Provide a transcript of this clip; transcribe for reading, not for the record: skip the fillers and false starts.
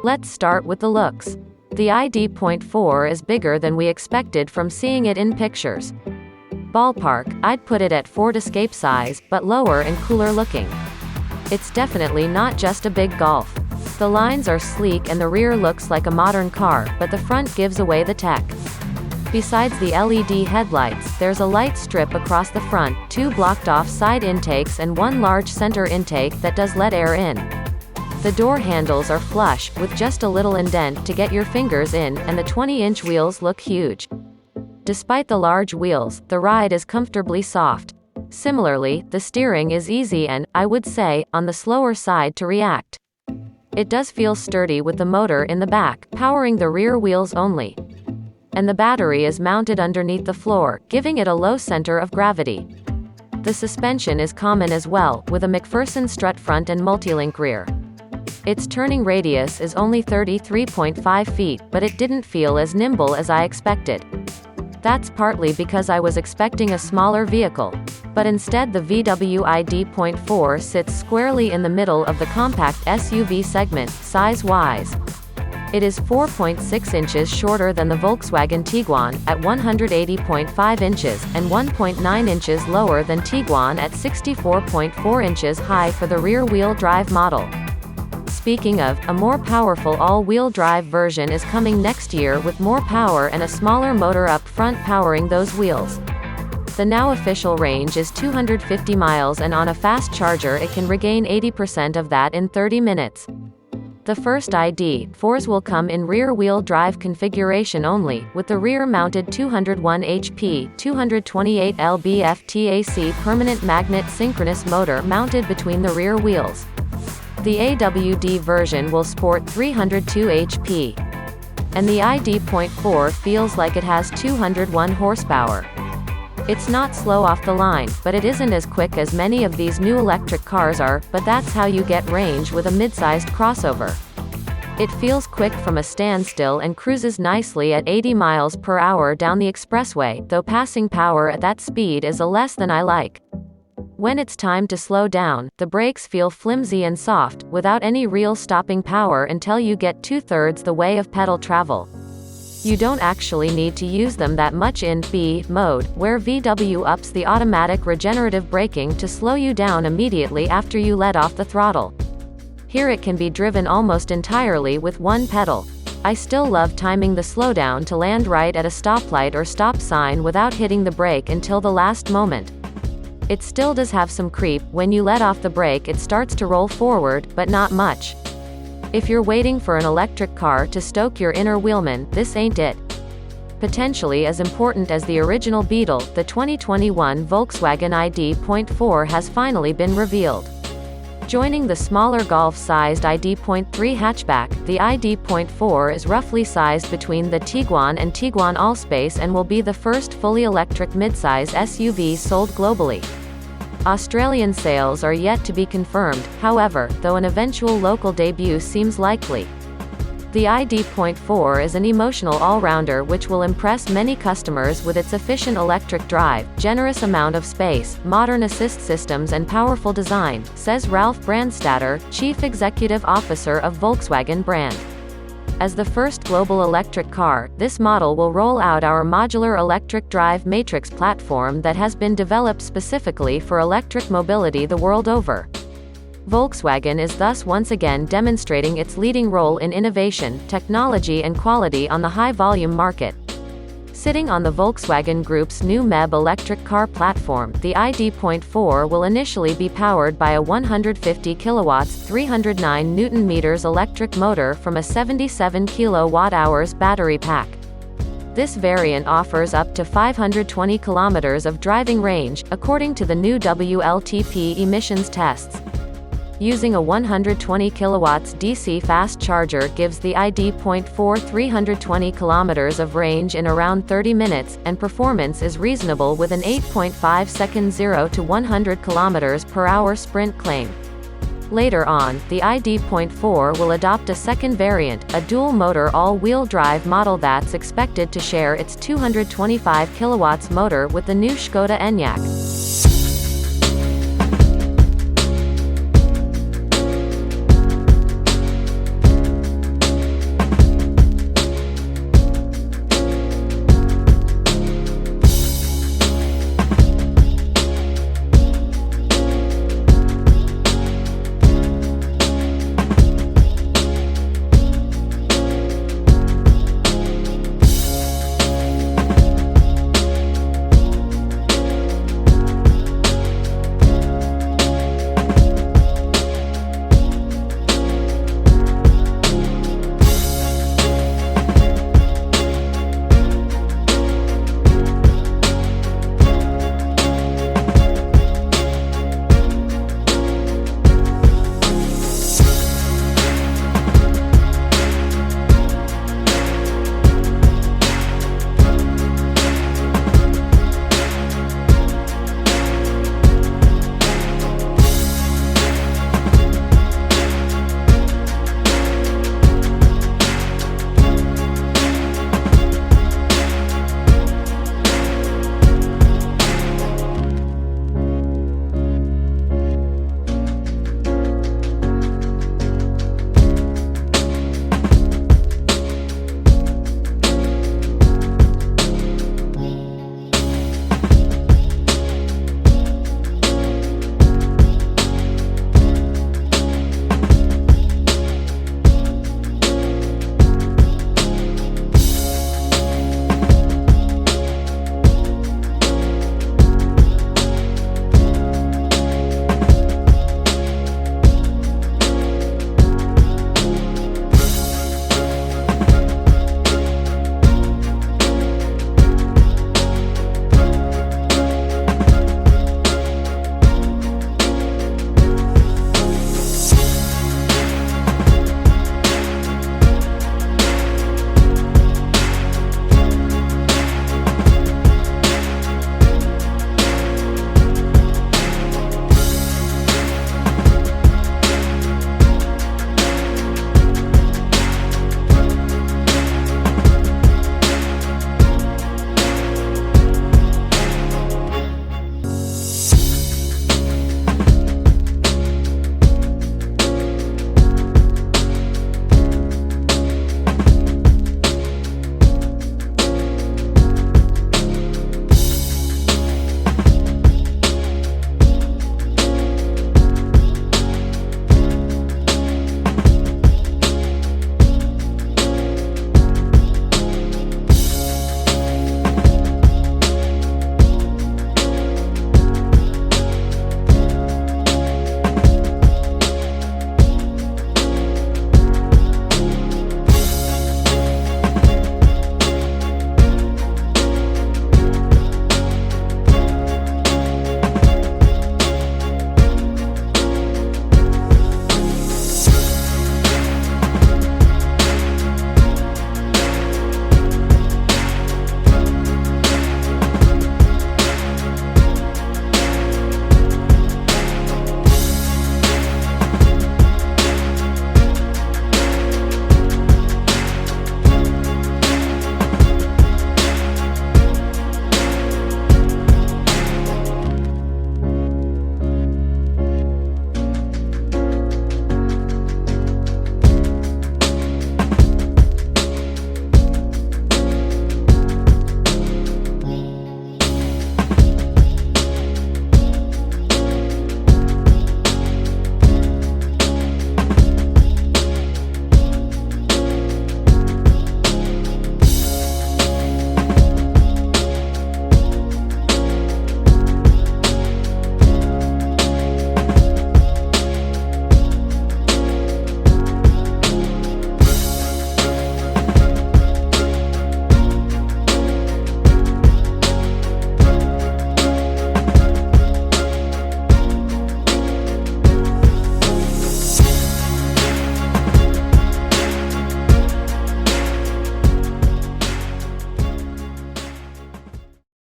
Let's start with the looks. The ID.4 is bigger than we expected from seeing it in pictures. Ballpark, I'd put it at Ford Escape size, but lower and cooler looking. It's definitely not just a big Golf. The lines are sleek and the rear looks like a modern car, but the front gives away the tech. Besides the LED headlights, there's a light strip across the front, 2 blocked-off side intakes and 1 large center intake that does let air in. The door handles are flush, with just a little indent to get your fingers in, and the 20-inch wheels look huge. Despite the large wheels, the ride is comfortably soft. Similarly, the steering is easy and, I would say, on the slower side to react. It does feel sturdy with the motor in the back, powering the rear wheels only. And the battery is mounted underneath the floor, giving it a low center of gravity. The suspension is common as well, with a McPherson strut front and multilink rear. Its turning radius is only 33.5 feet, but it didn't feel as nimble as I expected. That's partly because I was expecting a smaller vehicle. But instead the VW ID.4 sits squarely in the middle of the compact SUV segment, size-wise. It is 4.6 inches shorter than the Volkswagen Tiguan, at 180.5 inches, and 1.9 inches lower than Tiguan at 64.4 inches high for the rear-wheel drive model. Speaking of, a more powerful all-wheel drive version is coming next year with more power and a smaller motor up front powering those wheels. The now official range is 250 miles and on a fast charger it can regain 80% of that in 30 minutes. The first ID.4s will come in rear-wheel drive configuration only, with the rear-mounted 201 HP, 228 lb-ft TAC permanent magnet synchronous motor mounted between the rear wheels. The AWD version will sport 302 HP. And the ID.4 feels like it has 201 horsepower. It's not slow off the line, but it isn't as quick as many of these new electric cars are, but that's how you get range with a mid-sized crossover. It feels quick from a standstill and cruises nicely at 80 miles per hour down the expressway, though passing power at that speed is a less than I like. When it's time to slow down, the brakes feel flimsy and soft, without any real stopping power until you get 2/3 the way of pedal travel. You don't actually need to use them that much in B mode, where VW ups the automatic regenerative braking to slow you down immediately after you let off the throttle. Here it can be driven almost entirely with one pedal. I still love timing the slowdown to land right at a stoplight or stop sign without hitting the brake until the last moment. It still does have some creep. When you let off the brake it starts to roll forward, but not much. If you're waiting for an electric car to stoke your inner wheelman, this ain't it. Potentially as important as the original Beetle, the 2021 Volkswagen ID.4 has finally been revealed. Joining the smaller Golf-sized ID.3 hatchback, the ID.4 is roughly sized between the Tiguan and Tiguan Allspace and will be the first fully electric midsize SUV sold globally. Australian sales are yet to be confirmed, however, though an eventual local debut seems likely. The ID.4 is an emotional all-rounder which will impress many customers with its efficient electric drive, generous amount of space, modern assist systems and powerful design, says Ralf Brandstatter, Chief Executive Officer of Volkswagen brand. As the first global electric car, this model will roll out our modular electric drive matrix platform that has been developed specifically for electric mobility the world over. Volkswagen is thus once again demonstrating its leading role in innovation, technology and quality on the high-volume market. Sitting on the Volkswagen Group's new MEB electric car platform, the ID.4 will initially be powered by a 150 kilowatts 309 Nm electric motor from a 77 kWh battery pack. This variant offers up to 520 kilometers of driving range, according to the new WLTP emissions tests. Using a 120 kilowatts DC fast charger gives the ID.4 320 kilometers of range in around 30 minutes, and performance is reasonable with an 8.5 second 0 to 100 kilometers per hour sprint claim. Later on, the ID.4 will adopt a second variant, a dual-motor all-wheel drive model that's expected to share its 225 kilowatts motor with the new Škoda Enyaq.